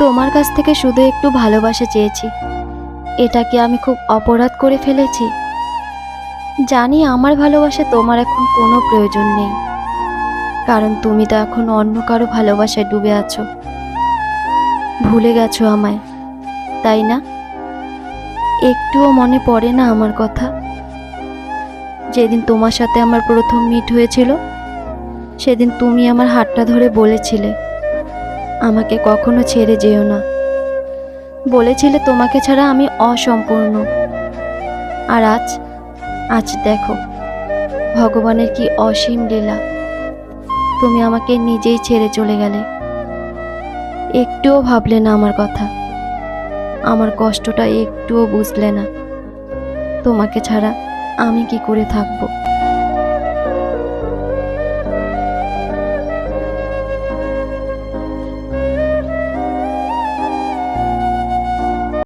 তোমার কাছ থেকে শুধু একটু ভালোবাসা চেয়েছি। এটা কি আমি খুব অপরাধ করে ফেলেছি? জানি আমার ভালোবাসা তোমার এখন কোনো প্রয়োজন নেই, কারণ তুমি তো এখন অন্য কারো ভালোবাসায় ডুবে আছো। ভুলে গেছো আমায়, তাই না? একটুও মনে পড়ে না আমার কথা? যেদিন তোমার সাথে আমার প্রথম মিট হয়েছিল, সেদিন তুমি আমার হাতটা ধরে বলেছিলে আমাকে কখনো ছেড়ে যেও না। বলেছিলে তোমাকে ছাড়া আমি অসম্পূর্ণ। আর আজ আজ দেখো, ভগবানের কি অসীম লীলা, তুমি আমাকে নিজেই ছেড়ে চলে গেলে। একটুও ভাবলে না আমার কথা, আমার কষ্টটা একটুও বুঝলে না। তোমাকে ছাড়া আমি কি করে থাকবো?